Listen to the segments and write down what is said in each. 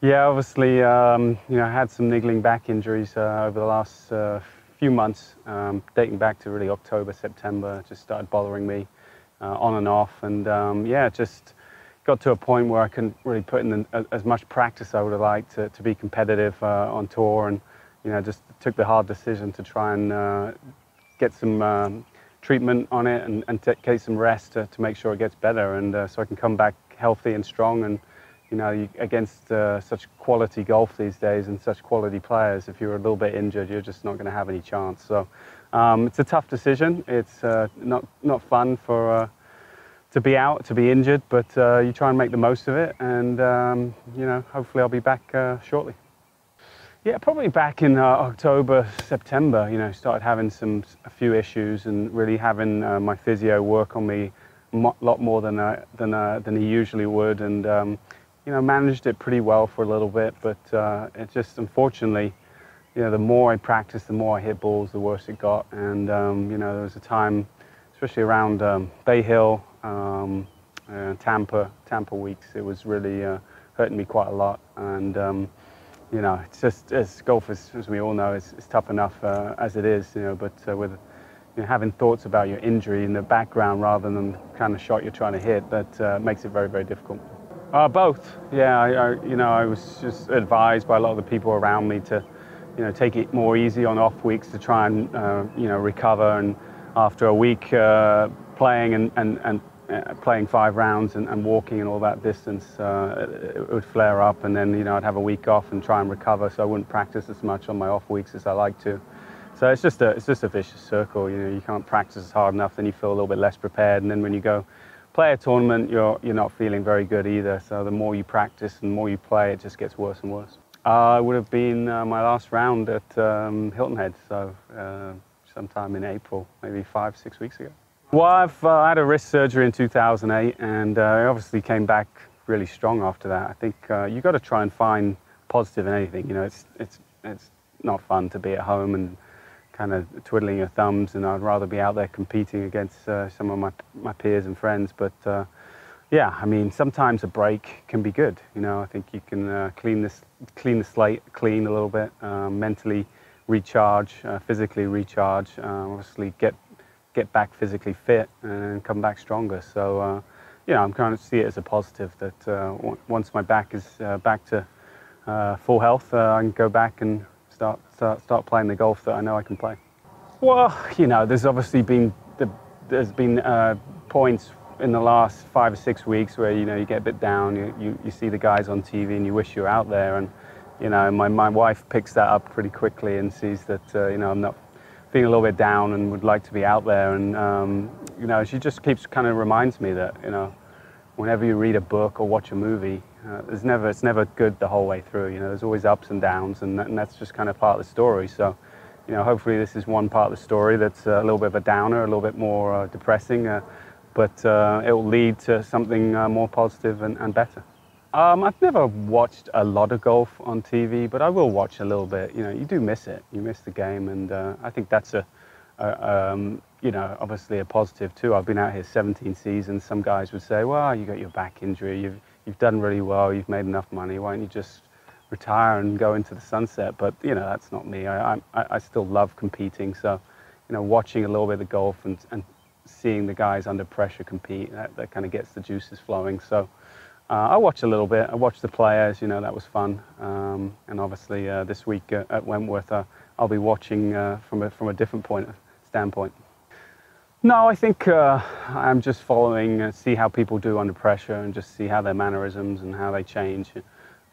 Yeah, obviously, I had some niggling back injuries over the last few months, dating back to really October, September. Just started bothering me on and off, and yeah, just got to a point where I couldn't really put in as much practice as I would have liked to be competitive on tour, and just took the hard decision to try and get some treatment on it and take some rest to make sure it gets better, and so I can come back healthy and strong. And against such quality golf these days and such quality players, if you're a little bit injured, you're just not going to have any chance. So it's a tough decision. It's not fun to be out, to be injured, but you try and make the most of it, and hopefully I'll be back shortly. Yeah, probably back in October, September. Started having a few issues, and really having my physio work on me a lot more than he usually would, and managed it pretty well for a little bit, but it just, unfortunately, the more I practiced, the more I hit balls, the worse it got. And there was a time, especially around Bay Hill, Tampa weeks, it was really hurting me quite a lot. And it's just, as golf, as we all know, it's tough enough as it is, but with having thoughts about your injury in the background rather than the kind of shot you're trying to hit, that makes it very, very difficult. Both. Yeah, I was just advised by a lot of the people around me to, take it more easy on off weeks to try and, recover. And after a week playing and playing 5 rounds and walking and all that distance, it would flare up, and then I'd have a week off and try and recover, so I wouldn't practice as much on my off weeks as I like to. So it's just a vicious circle. You can't practice hard enough, then you feel a little bit less prepared, and then when you go play a tournament, you're not feeling very good either. So the more you practice and the more you play, it just gets worse and worse. It would have been my last round at Hilton Head, so sometime in April, maybe 5-6 weeks ago. Well, I had a wrist surgery in 2008, and I obviously came back really strong after that. I think you've got to try and find positive in anything. It's not fun to be at home and kind of twiddling your thumbs, and I'd rather be out there competing against some of my peers and friends. But yeah, I mean, sometimes a break can be good. I think you can clean the slate clean a little bit, mentally recharge, physically recharge, obviously get back physically fit and come back stronger. So I'm trying to see it as a positive that once my back is back to full health, I can go back and start playing the golf that I know I can play. Well, there's obviously been points in the last 5 or 6 weeks where you get a bit down. You see the guys on TV and you wish you were out there, and my wife picks that up pretty quickly and sees that I'm not feeling a little bit down and would like to be out there, and she just kind of reminds me that whenever you read a book or watch a movie, it's never good the whole way through. There's always ups and downs, and that's just kind of part of the story. So, hopefully this is one part of the story that's a little bit of a downer, a little bit more depressing, but it will lead to something more positive and better. I've never watched a lot of golf on TV, but I will watch a little bit. You do miss it. You miss the game, and I think that's obviously a positive too. I've been out here 17 seasons. Some guys would say, well, you got your back injury, you've done really well, you've made enough money, why don't you just retire and go into the sunset? But that's not me. I still love competing, so watching a little bit of golf and seeing the guys under pressure compete, that kind of gets the juices flowing. So I watch a little bit. I watch the players, that was fun. And obviously this week at Wentworth, I'll be watching from a different standpoint. No, I think I'm just following, see how people do under pressure, and just see how their mannerisms and how they change,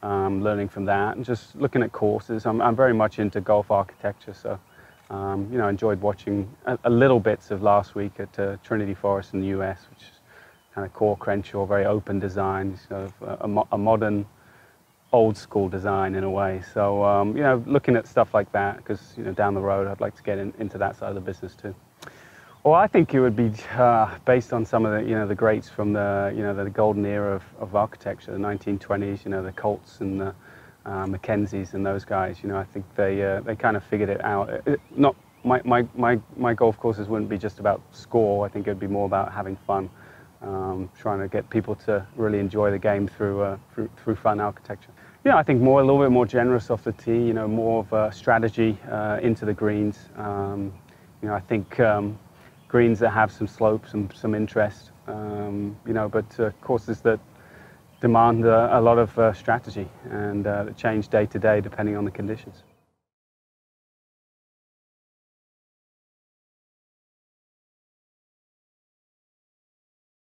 learning from that, and just looking at courses. I'm very much into golf architecture, so I enjoyed watching a little bits of last week at Trinity Forest in the US, which is kind of core Crenshaw, very open design, sort of a modern, old school design in a way. So looking at stuff like that, because down the road I'd like to get into that side of the business too. Well, I think it would be based on some of the the greats from the golden era of architecture, the 1920s. The Colts and the Mackenzies and those guys. I think they kind of figured it out. Not my golf courses wouldn't be just about score. I think it'd be more about having fun, trying to get people to really enjoy the game through fun architecture. Yeah, I think a little bit more generous off the tee. You know, more of a strategy into the greens. You know, I think greens that have some slope, some interest. You know, but courses that demand a lot of strategy and that change day to day depending on the conditions.